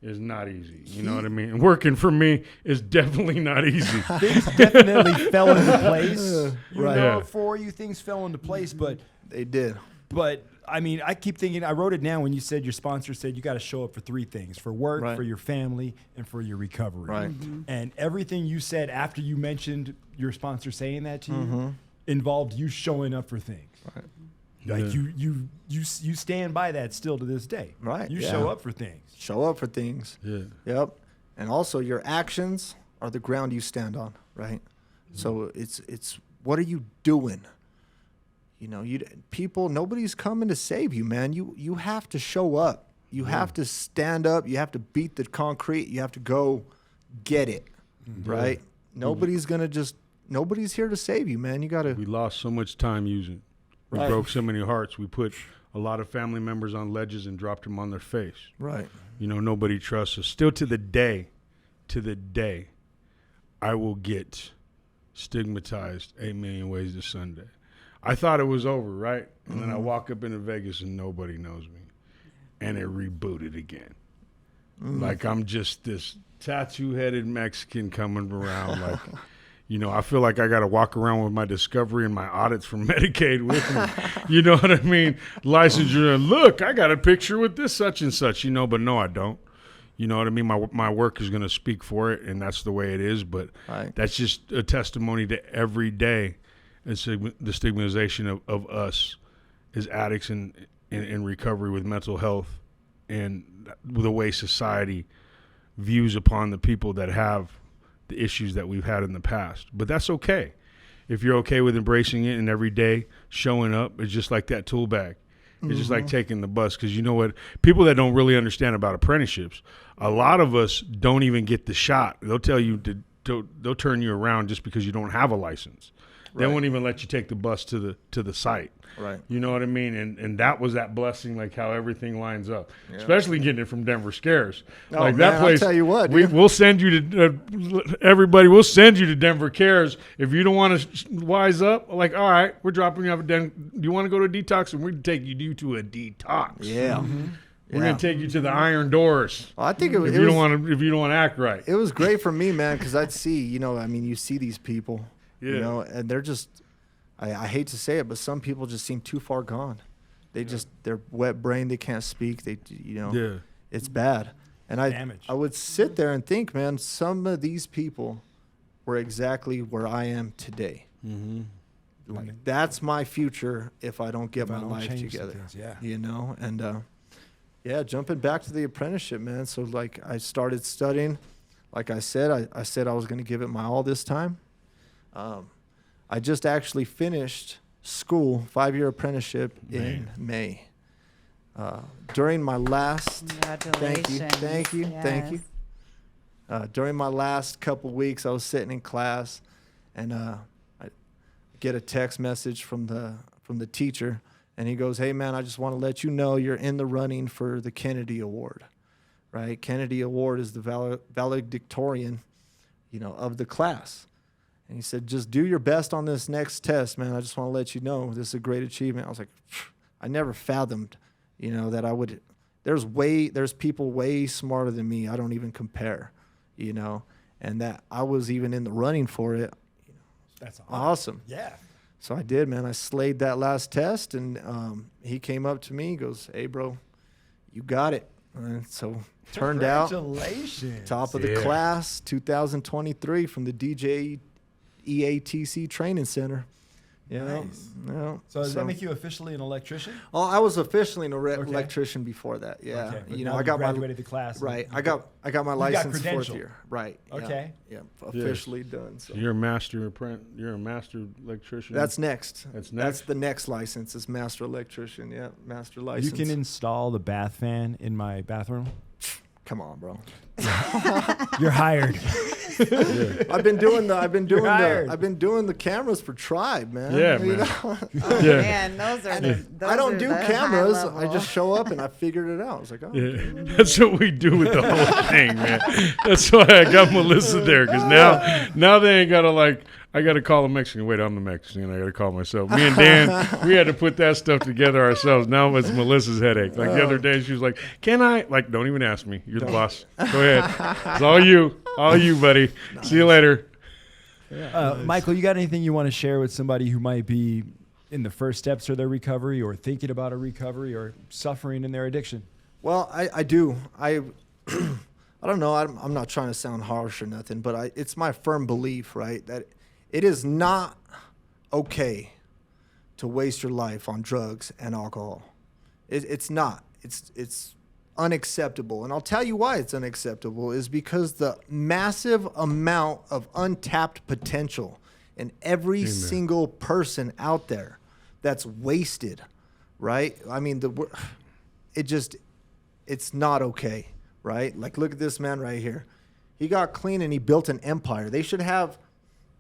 It's not easy. You know what I mean? And working for me is definitely not easy. Things definitely fell into place. You Right. know, for you, things fell into place, but They did. But I mean, I keep thinking, I wrote it down when you said your sponsor said you got to show up for three things: for work, Right. for your family, and for your recovery. Right. And everything you said after you mentioned your sponsor saying that to you involved you showing up for things. Right. Like you stand by that still to this day. Right, You yeah. show up for things. Show up for things. Yeah. Yep. And also your actions are the ground you stand on, right? So it's what are you doing? You know, people, nobody's coming to save you, man. You have to show up. You have to stand up. You have to beat the concrete. You have to go get it, right? Nobody's here to save you, man. You got to. We lost so much time using. We Right. broke so many hearts. We put a lot of family members on ledges and dropped them on their face. Right. You know, nobody trusts us. Still to the day, I will get stigmatized 8 million ways this Sunday. I thought it was over, right? And then I walk up into Vegas and nobody knows me. And it rebooted again. Like I'm just this tattoo-headed Mexican coming around. Like, you know, I feel like I got to walk around with my discovery and my audits from Medicaid with me. You know what I mean? Licensure. And look, I got a picture with this such and such, you know, but no, I don't. You know what I mean? My work is going to speak for it, and that's the way it is. But that's just a testimony to every day. It's the stigmatization of us as addicts in recovery with mental health, and the way society views upon the people that have the issues that we've had in the past. But that's okay. If you're okay with embracing it and every day showing up, it's just like that tool bag. It's just like taking the bus, because you know what? People that don't really understand about apprenticeships, a lot of us don't even get the shot. They'll tell you they'll turn you around just because you don't have a license. They won't even let you take the bus to the site. Right. You know what I mean? And that was that blessing, like how everything lines up. Yeah. Especially getting it from Denver Scares. Oh, like man, that place. I'll tell you what, we'll send you to everybody. We'll send you to Denver Cares if you don't want to wise up. Like, all right, we're dropping you off at Denver. Do you want to go to a detox? And we're going to take you to a detox. Yeah. We're going to take you to the Iron Doors. Well, I think if you don't want to act right. It was great for me, man, because I'd see, you know, I mean, you see these people, Yeah. you know, and they're just, I hate to say it, but some people just seem too far gone. They just, they're wet brain, they can't speak, they, you know, it's bad. And I would sit there and think, man, some of these people were exactly where I am today. Like, that's my future if I don't get my life together. You know, and jumping back to the apprenticeship, man. So like I started studying. Like I said, I said I was going to give it my all this time. I just actually finished school, 5-year apprenticeship in May. During my last, thank you. During my last couple weeks, I was sitting in class, and I get a text message from the teacher, and he goes, "Hey man, I just want to let you know you're in the running for the Kennedy Award." Right? Kennedy Award is the valedictorian, you know, of the class. And he said, "Just do your best on this next test, man. I just want to let you know this is a great achievement." I was like, I never fathomed, you know, that I would. There's people way smarter than me. I don't even compare, you know, and that I was even in the running for it. You know, that's awesome. Yeah. So I did, man. I slayed that last test, and he came up to me. He goes, "Hey, bro, you got it." And so turned out congratulations. top of the class 2023 from the DJ EATC Training Center. Nice. Yeah. So does that make you officially an electrician? Oh, I was officially an electrician before that. Yeah. Okay, but You know, now I got graduated the class. right. I got my license fourth credentialed. year. Right. Okay. Yeah. Officially done. So. You're a master electrician. That's next. That's That's the next license is master electrician. Yeah, master license. You can install the bath fan in my bathroom. Come on, bro. You're hired. I've been doing the cameras for Tribe, man. Yeah, You man. know? Oh man, those are. Those I don't are do the high cameras. level. I just show up and I figured it out. I was like, oh. Yeah, that's what we do with the whole thing, man. That's why I got Melissa there, because now they ain't gotta I gotta call a Mexican. Wait, I'm the Mexican. I gotta call myself. Me and Dan, we had to put that stuff together ourselves. Now it's Melissa's headache. Like the other day, she was like, "Can I?" Like, don't even ask me. You're the boss. Go ahead. It's all you, buddy. Nice. See you later. Michael, you got anything you want to share with somebody who might be in the first steps of their recovery, or thinking about a recovery, or suffering in their addiction? Well, I do. I don't know. I'm not trying to sound harsh or nothing, but it's my firm belief, right, that it is not okay to waste your life on drugs and alcohol. It's not. It's unacceptable. And I'll tell you why it's unacceptable is because the massive amount of untapped potential in every single person out there that's wasted, right? I mean, it's not okay, right? Like, look at this man right here. He got clean and he built an empire. They should have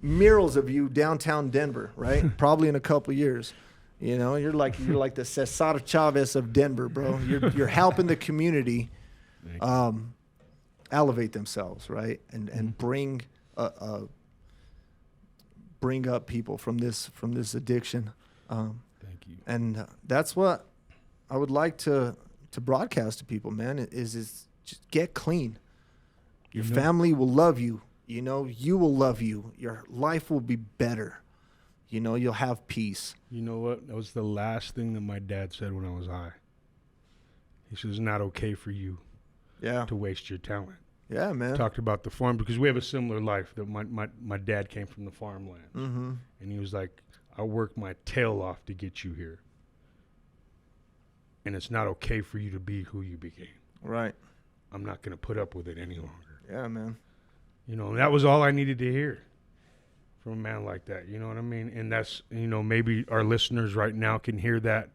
murals of you downtown Denver, right? Probably in a couple of years. You know, you're like the Cesar Chavez of Denver, bro. You're helping the community elevate themselves, right? And bring up people from this addiction. Thank you. And that's what I would like to broadcast to people, man. Is just get clean. Your family will love you. You know, you will love you. Your life will be better. You know, you'll have peace. You know what? That was the last thing that my dad said when I was high. He says, it's not okay for you to waste your talent. Yeah, man. Talked about the farm because we have a similar life. That my dad came from the farmland. Mm-hmm. And he was like, I worked my tail off to get you here. And it's not okay for you to be who you became. Right. I'm not going to put up with it any longer. Yeah, man. You know, that was all I needed to hear from a man like that. You know what I mean? And that's, you know, maybe our listeners right now can hear that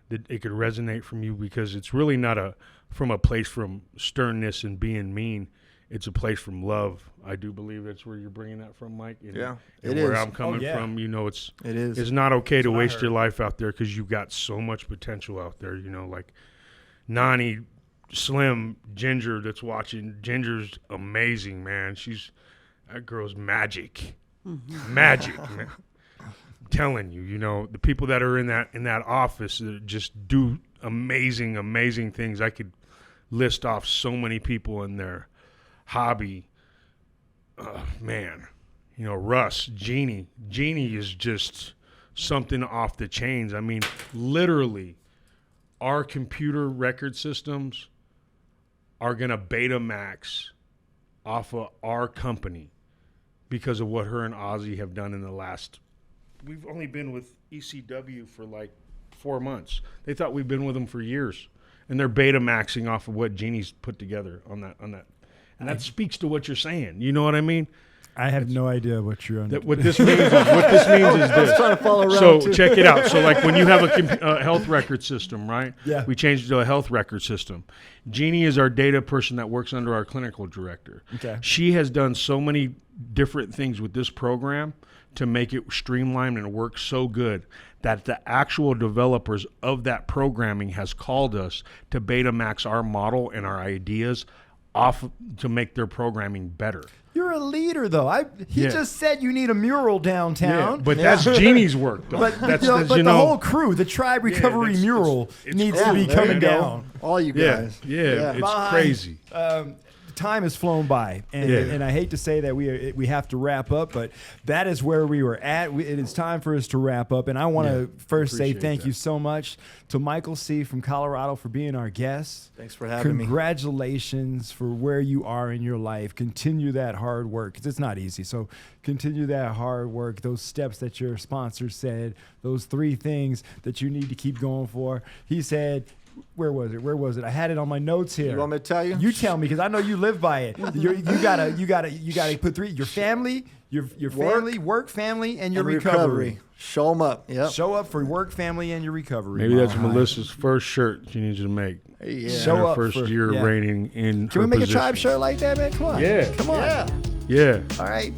it could resonate from you, because it's really not from a place from sternness and being mean. It's a place from love. I do believe that's where you're bringing that from, Mike. And, yeah, and it where is. I'm coming from, you know, it is. It's not okay to waste your life out there, because you've got so much potential out there. You know, like Nani, Slim, Ginger that's watching. Ginger's amazing, man. That girl's magic. Mm-hmm. Magic, man. I'm telling you, you know, the people that are in that office that just do amazing, amazing things. I could list off so many people in their hobby. Man, you know, Russ, Jeannie is just something off the chains. I mean, literally, our computer record systems are going to Betamax off of our company because of what her and Ozzy have done in the last. We've only been with ECW for like 4 months. They thought we've been with them for years, and they're Betamaxing off of what Jeannie's put together on that. And that speaks to what you're saying. You know what I mean? I have no idea what you're on. What this means is this. Trying to follow around So too. check it out. So like when you have a health record system, right? Yeah. We changed it to a health record system. Jeannie is our data person that works under our clinical director. Okay. She has done so many different things with this program to make it streamlined and work so good that the actual developers of that programming has called us to Betamax our model and our ideas off to make their programming better. You're a leader, though. He just said you need a mural downtown. Yeah, but that's Jeannie's work, though. But the whole crew, the Tribe Recovery mural, needs to be coming down. All you guys. Yeah, it's crazy. Tell time has flown by, and I hate to say that we have to wrap up, but that is where we were at. It is time for us to wrap up, and I want to first say thank you so much to Michael C. from Colorado for being our guest. Thanks for having me. Congratulations for where you are in your life. Continue that hard work, because it's not easy. So continue that hard work, those steps that your sponsor said, those 3 things that you need to keep going for. He said, where was it? I had it on my notes here. You want me to tell you? You tell me, because I know you live by it. You gotta put 3: your family, your family, work, family, and your recovery. Show them up. Yep. Show up for work, family, and your recovery. Maybe that's Melissa's first shirt she needs you to make. Yeah. Show up first year reigning in. Can we make a tribe shirt like that, man? Come on. Yeah. Come on. Yeah. All right.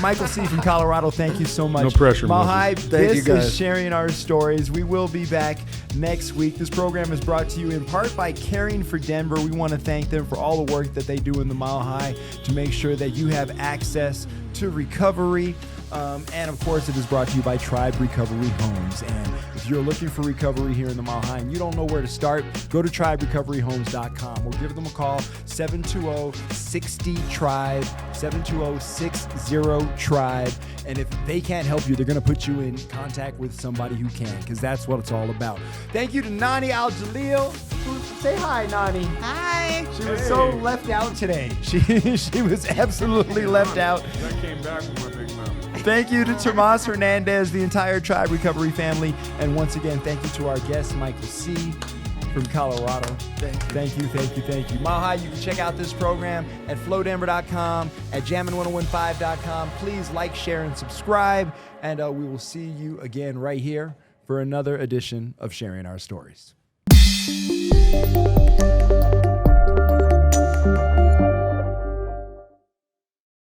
Michael C. from Colorado, thank you so much. No pressure, Mahai, Thank this you, guys. is Sharing Our Stories. We will be back next week. This program is brought to you in part by Caring for Denver. We want to thank them for all the work that they do in the Mile High to make sure that you have access to recovery. And of course, it is brought to you by Tribe Recovery Homes. And if you're looking for recovery here in the Mile High and you don't know where to start, go to triberecoveryhomes.com or give them a call, 720-60-TRIBE, 720-60-TRIBE. And if they can't help you, they're going to put you in contact with somebody who can, because that's what it's all about. Thank you to Nani Al-Jalil. Say hi, Nani. Hi. She was so left out today. She was absolutely left out. That came back with my big mouth. Thank you to Tomas Hernandez, the entire Tribe Recovery family. And once again, thank you to our guest, Michael C. from Colorado. Thank you. Mile High, you can check out this program at flowdenver.com, at jammin1015.com. Please like, share, and subscribe. And we will see you again right here for another edition of Sharing Our Stories.